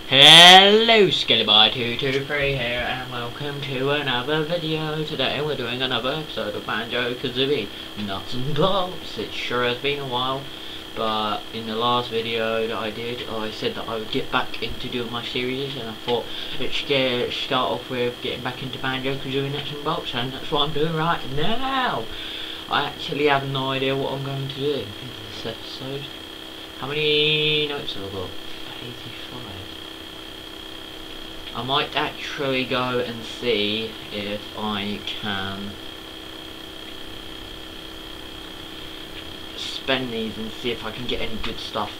Hello, Skellyboy223 here, and welcome to another video. Today we're doing another episode of Banjo Kazooie Nuts and Bolts. It sure has been a while, but in the last video that I did, I said that I would get back into doing my series, and I thought let's start off with getting back into Banjo Kazooie Nuts and Bolts, and that's what I'm doing right now. I actually have no idea what I'm going to do in this episode. How many notes have I got? 85. I might actually go and see if I can spend these and see if I can get any good stuff.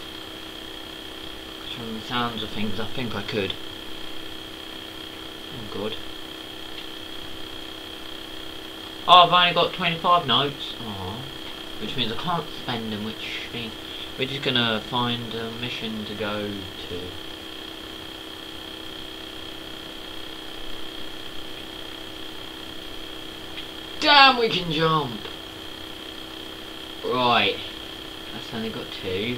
Because from the sounds of things, I think I could. Oh god. Oh, I've only got 25 notes. Oh, which means I can't spend them, which means we're just gonna find a mission to go to. Damn, we can jump! Right, that's only got 2.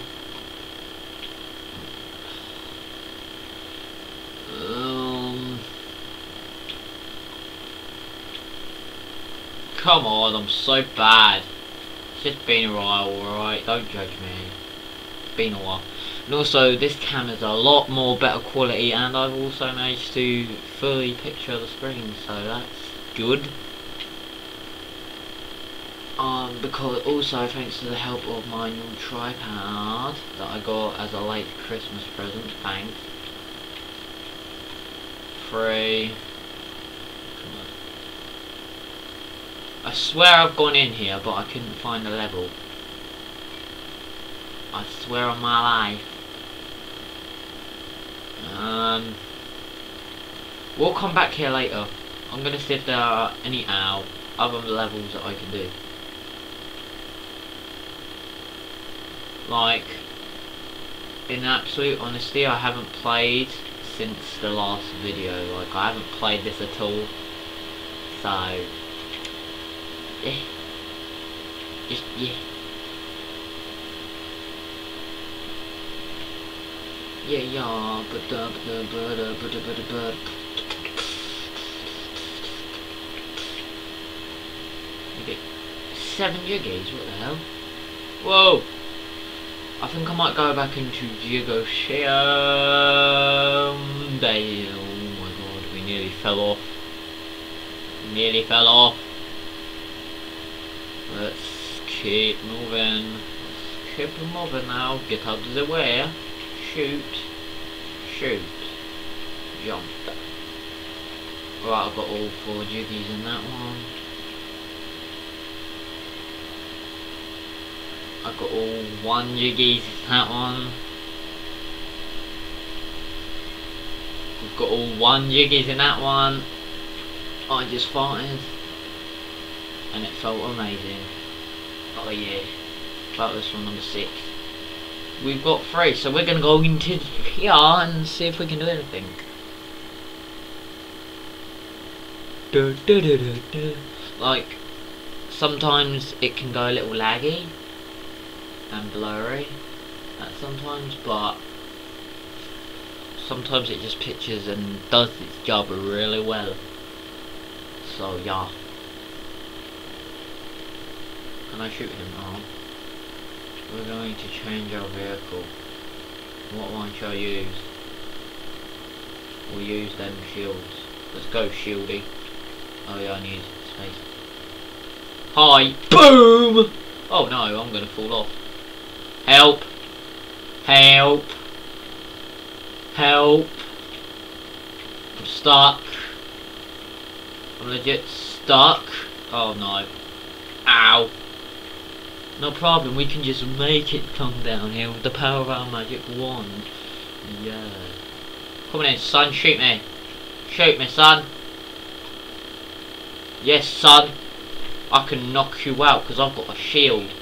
Come on, I'm so bad. It's just been a while, alright? Don't judge me. It's been a while. And also, this camera's a lot more better quality, and I've also managed to fully picture the screen, so that's good. Because also thanks to the help of my new tripod that I got as a late Christmas present, thanks. 3. Come on. I swear I've gone in here, but I couldn't find the level. I swear on my life. We'll come back here later. I'm gonna see if there are any other levels that I can do. Like, in absolute honesty, I haven't played since the last video. Like, I haven't played this at all. So, yeah. Just, yeah. Yeah. Okay. 7 jiggies, what the hell? Whoa! I think I might go back into Jigoshium. Oh my god, we nearly fell off. Nearly fell off. Let's keep moving. Let's keep moving now. Get out of the way. Shoot. Shoot. Jump. Right, I've got all 4 jiggies in that one. I've got all 1 jiggies in that one. We've got all 1 jiggies in that one. I just farted. And it felt amazing. Oh yeah. That was from number 6. We've got 3, so we're gonna go into here and see if we can do anything. Like, sometimes it can go a little laggy and blurry sometimes, but sometimes it just pictures and does its job really well. So yeah. Can I shoot him? Oh. We're going to change our vehicle. What one shall I use? We'll use them shields. Let's go, shieldy. Oh yeah, I need space. Hi! Boom! Oh no, I'm gonna fall off. Help! Help! Help! I'm stuck. I'm legit stuck. Oh no. Ow! No problem, we can just make it come down here with the power of our magic wand. Yeah. Come on in, son, shoot me. Shoot me, son. Yes, son. I can knock you out because I've got a shield.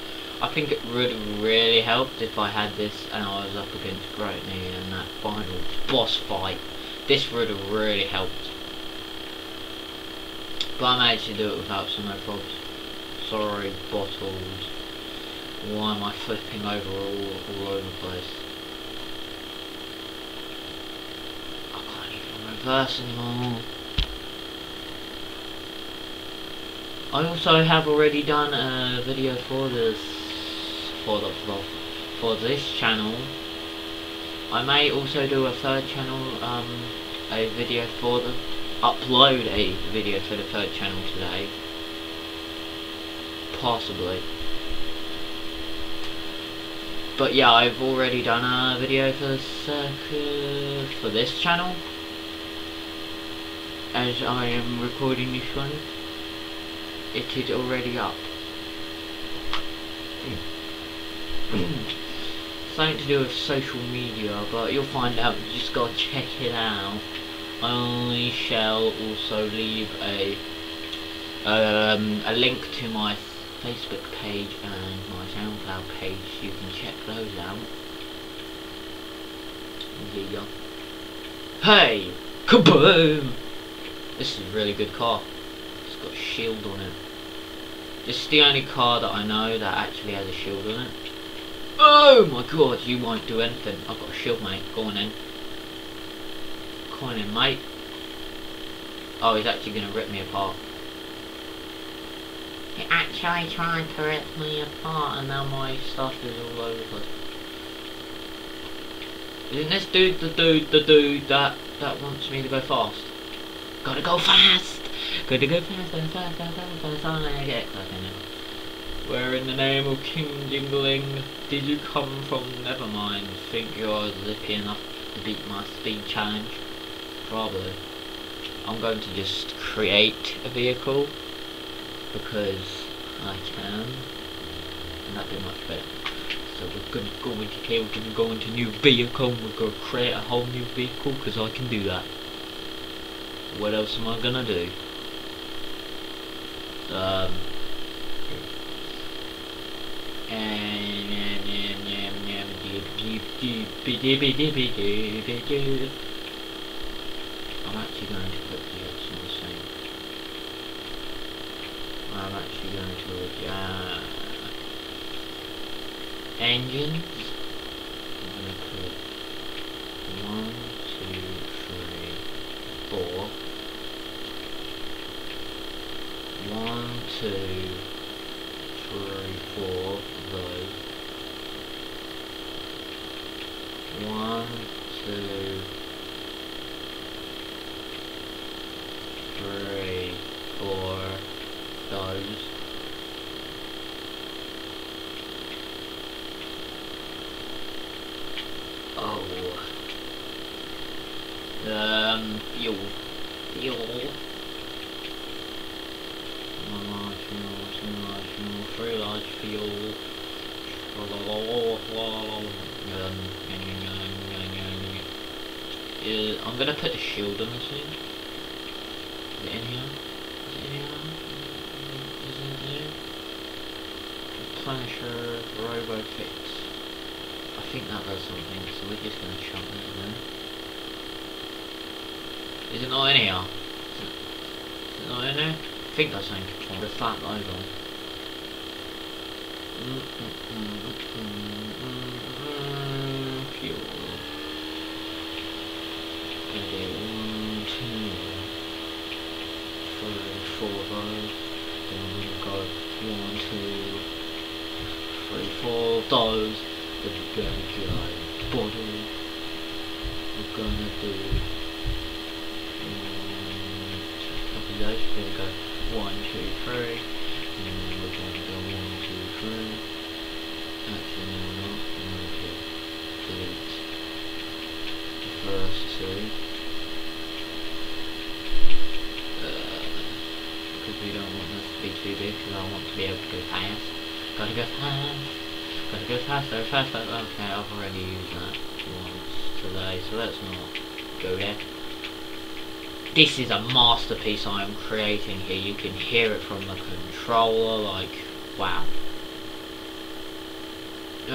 I think it would have really helped if I had this and I was up against Brittany in that final boss fight. This would have really helped. But I managed to do it without some no problems. Sorry, bottles. Why am I flipping over all over the place? verse anymore. I also have already done a video for this for this channel. I may also do a third channel, a video for the upload a video for the third channel today, possibly. But yeah, I've already done a video for this channel, as I am recording this one. It is already up. Something to do with social media, but you'll find out. You just gotta check it out. I shall also leave a link to my Facebook page and my SoundCloud page. You can check those out. Yeah. Hey, kaboom! This is a really good car. It's got a shield on it. This is the only car that I know that actually has a shield on it. Oh my god, you won't do anything. I've got a shield, mate. Go on in. Come on in, mate. Oh, he's actually going to rip me apart. He actually tried to rip me apart, and now my stuff is all over the place. Isn't this dude the dude that wants me to go fast? Gotta go fast! Gotta go fast, I get Where in the name of King Jingling did you come from? Never mind, think you're zippy enough to beat my speed challenge? Probably. I'm going to just create a vehicle because I can, and that'd be much better. So we're gonna go into here, we're gonna go into new vehicle, and we're gonna create a whole new vehicle because I can do that. What else am I gonna do? I'm actually going to put the X on the same. I'm actually going to engines. I'm going to put 1, 2, 3, 4. 1, 2, 3, 4 of those. 1, 2, 3, 4 those. Oh. Fuel. 1 large fuel, 2 large fuel, 3 large fuel. I'm gonna put the shield on this thing. Is it in here? Is it in here? Is it in here? Replenisher, Robo Fix. I think that does something, so we're just gonna chunk it in there. Is it not in here? Is it not in there? I think that's something. The flat logo. Fuel. Okay, 1, 2, 3, 4 those. Then we're gonna go 1, 2, 3, 4 those. Then we're gonna go body. We're gonna do copy those. We're gonna go 1, 2, 3. And then we're gonna go 1, 2, 3. Actually, no, we're not. We're going to delete the first 2. Because we don't want this to be too big, because I want to be able to go fast. Gotta go fast. Gotta go faster, faster. Okay, I've already used that once today, so let's not go there. This is a masterpiece I am creating here. You can hear it from the controller, like, wow. You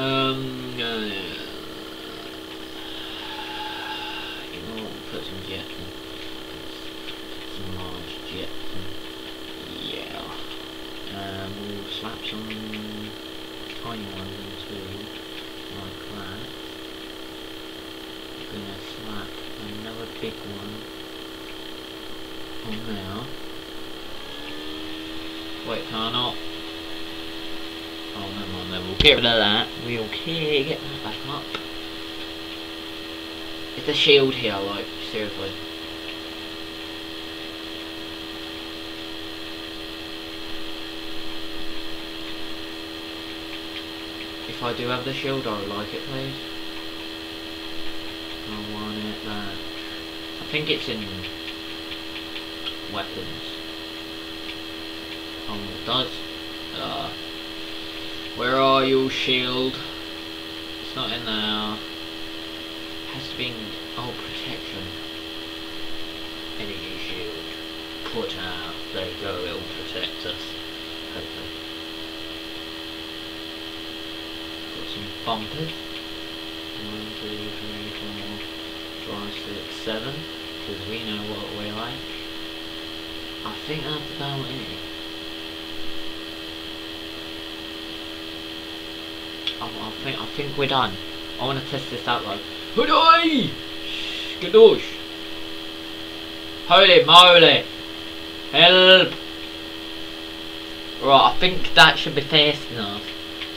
know, put some jets in. Put some large jets in. Yeah. We'll slap some tiny ones in too, like that. We're gonna slap another big one on there. Wait, can I not? Oh, never mind then, we'll get rid of that. We'll get that back up. It's a shield here, like, seriously. If I do have the shield, I would like it, please. I want it back. I think it's in weapons. Oh, it does. Where are you, shield? It's not in there. It has to be in, oh, protection. Energy shield. Put out. There you go, it'll protect us. Hopefully. Got some bumpers. 1, 2, 3, 4, 5, 6, 7. Because we know what we like. I think that's about it. I think we're done. I want to test this out though. Hoodoi! Skadoosh! Holy moly! Help! Right, I think that should be fast enough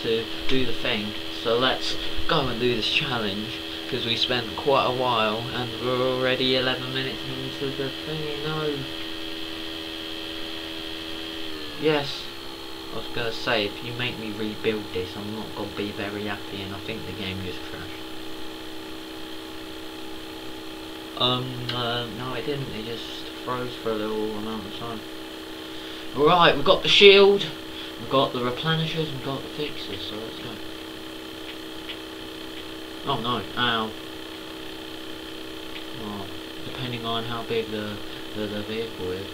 to do the thing. So let's go and do this challenge. Because we spent quite a while and we're already 11 minutes into the thing. No. Yes. I was gonna say, if you make me rebuild this, I'm not gonna be very happy, and I think the game just crashed. No it didn't, it just froze for a little amount of time. Right, we've got the shield, we've got the replenishers, we've got the fixes, so let's go. Oh no, ow. Oh, depending on how big the vehicle is.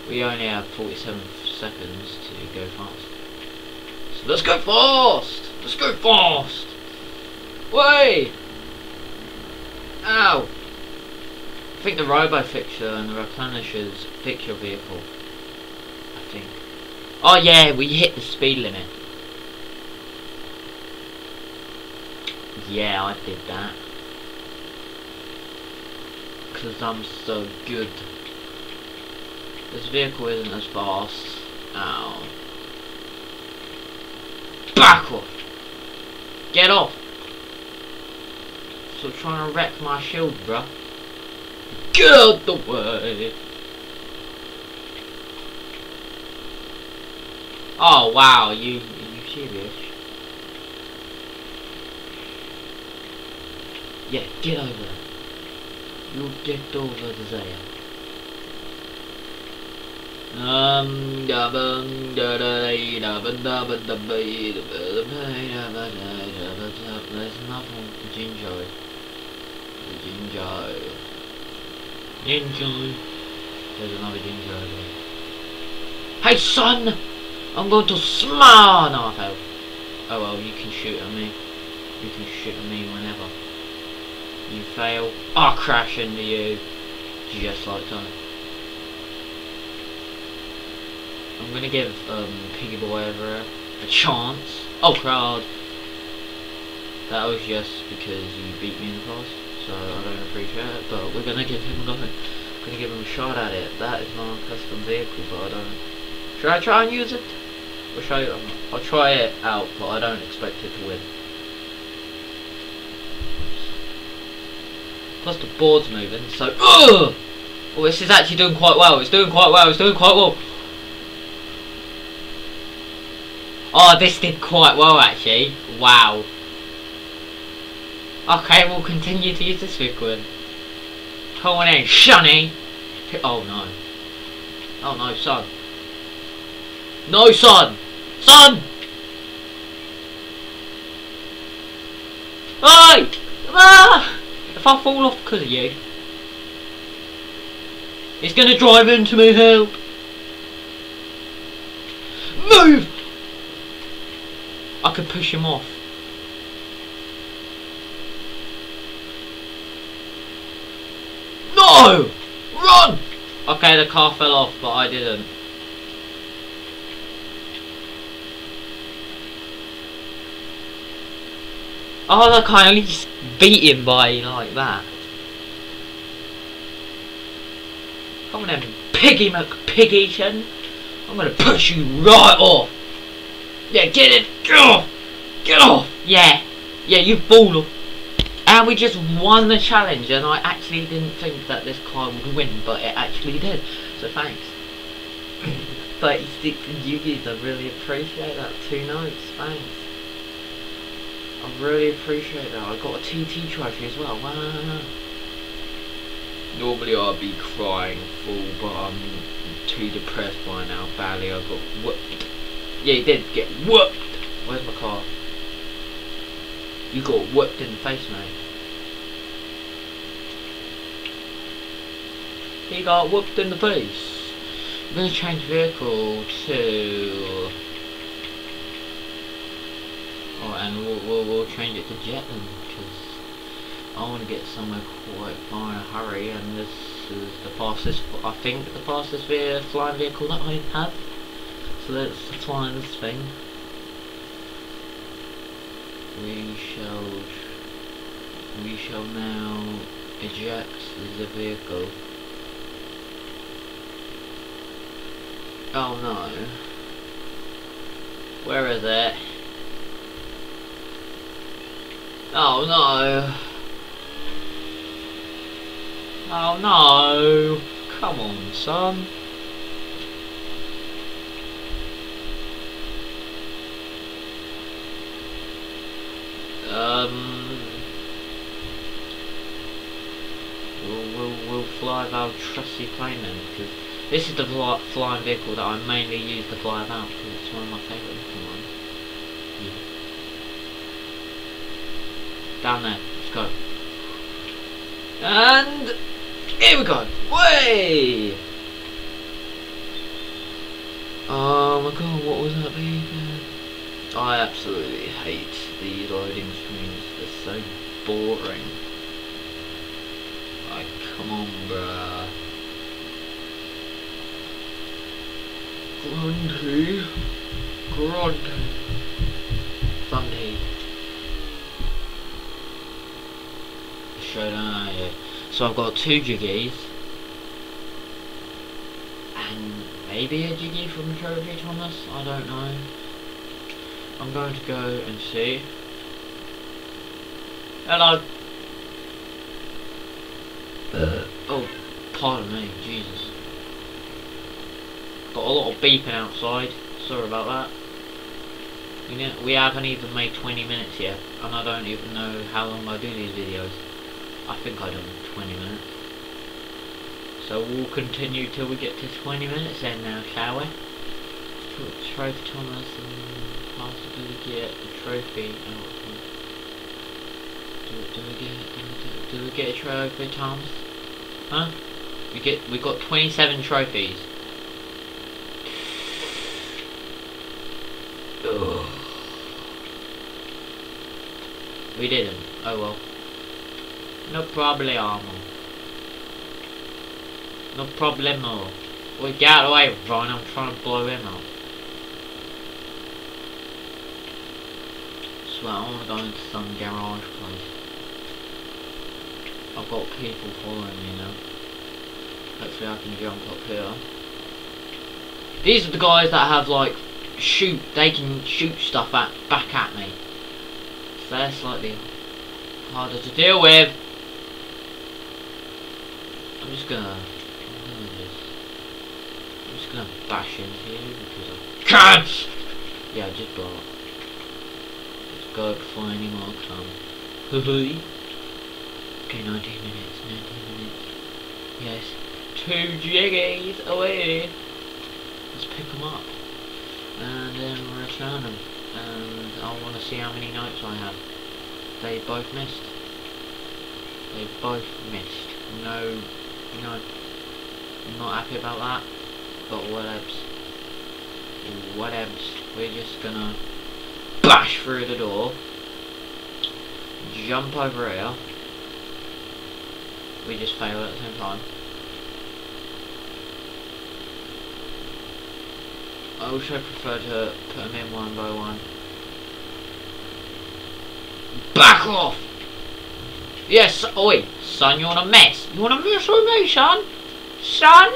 We only have 47 seconds to go fast. So let's go fast! Let's go fast! Way! Ow! I think the robo fixture and the replenishers fix your vehicle. I think. Oh yeah, we hit the speed limit. Yeah, I did that. 'Cause I'm so good. This vehicle isn't as fast. Ow. Back off! Get off! Stop trying to wreck my shield, bruh. Get out the way! Oh wow, you serious? Yeah, get over there. You get over there. There's nothing. Ginger. There's another ginger over there. Hey son! I'm going to smile! No, I failed. Oh well, you can shoot at me. You can shoot at me whenever. You fail. I'll crash into you. Just like that. I'm gonna give Piggy Boy over there a chance. Oh crowd! That was just because you beat me in the past, so I don't appreciate it. But we're gonna give him a go. Gonna give him a shot at it. That is my custom vehicle, but I don't. Should I try and use it? Or should I'll try it out, but I don't expect it to win. Plus the board's moving, so oh, this is actually doing quite well. It's doing quite well. It's doing quite well. Oh, this did quite well actually. Wow. Okay, we'll continue to use this vehicle. Come on in, Shunny. Oh no. Oh no, son. No, son. Son. Hey! Ah! If I fall off because of you, it's gonna drive into me. Help! Move! I could push him off. No! Run! Okay, the car fell off, but I didn't. Oh look, I only beat him by like that. Come on then, Piggy McPiggyton. I'm gonna push you right off. Yeah, get it. Get off. Get off. Yeah. Yeah, you fool. And we just won the challenge, and I actually didn't think that this car would win, but it actually did. So thanks. 36 Jiggies, I really appreciate that. 2 notes, thanks. I really appreciate that. I got a TT trophy as well. Wow. Normally I'd be crying full, but I'm too depressed by now. Badly, I got whooped. Yeah, you did get whooped. Where's my car? You got whooped in the face, mate. He got whooped in the face. I'm going to change vehicle to... Oh, and we'll change it to jet then, because I want to get somewhere quite far in a hurry, and this is the fastest, I think, the fastest flying vehicle that I have. So let's fly this thing. We shall now eject the vehicle. Oh no. Where is it? Oh no. Oh no. Come on, son. We'll fly our trusty plane then, because this is the flying vehicle that I mainly use to fly about, because it's one of my favourite looking ones. Yeah. Down there, let's go. And here we go. Way! Oh my god, what was that vehicle? I absolutely hate these loading screens. They're so boring. Like, come on, bruh. Grundy. Show down here. So I've got 2 jiggies. And maybe a jiggy from Trophy Thomas? I don't know. I'm going to go and see. Hello. Oh, pardon me, Jesus. Got a lot of beeping outside. Sorry about that. We haven't even made 20 minutes yet, and I don't even know how long I do these videos. I think I done 20 minutes. So we'll continue till we get to 20 minutes then now, shall we? Put Trophy Thomas and possibly get a trophy. Do we get a trophy, Thomas? Huh? We got 27 trophies. Ugh. We didn't. Oh well. No problemo. No problemo. We got away, Ron. I'm trying to blow him up. So I want to go into some garage place. I've got people following me now. Hopefully I can jump up here. These are the guys that have like they can shoot stuff back at me. So they're slightly harder to deal with. I'm just gonna bash into you because I can't. Yeah, just blow up. Let's go before any more come. Okay, 19 minutes. Yes, 2 jiggies away. Let's pick them up and then return them. And I want to see how many notes I have. They both missed. No, I'm not happy about that. But whatevs. We're just gonna bash through the door. Jump over here. We just fail at the same time. I also prefer to put them in one by one. Back off! Yes, oi, son, you wanna mess? You wanna mess with me, son? Son?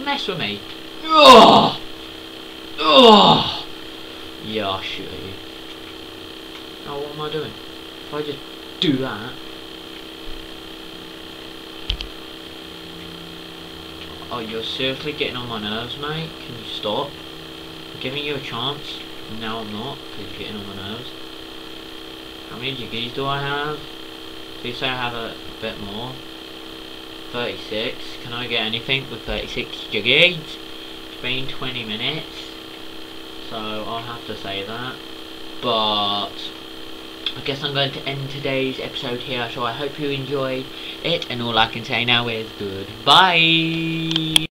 mess with me. Ugh! Ugh! Yeah, I'll shoot at you. Oh, what am I doing? If I just do that... Oh, you're seriously getting on my nerves, mate. Can you stop? I'm giving you a chance. Now I'm not, because you're getting on my nerves. How many jiggies do I have? Please say I have a bit more. 36. Can I get anything with 36 jiggies? It's been 20 minutes. So I'll have to say that. But I guess I'm going to end today's episode here. So I hope you enjoyed it. And all I can say now is goodbye.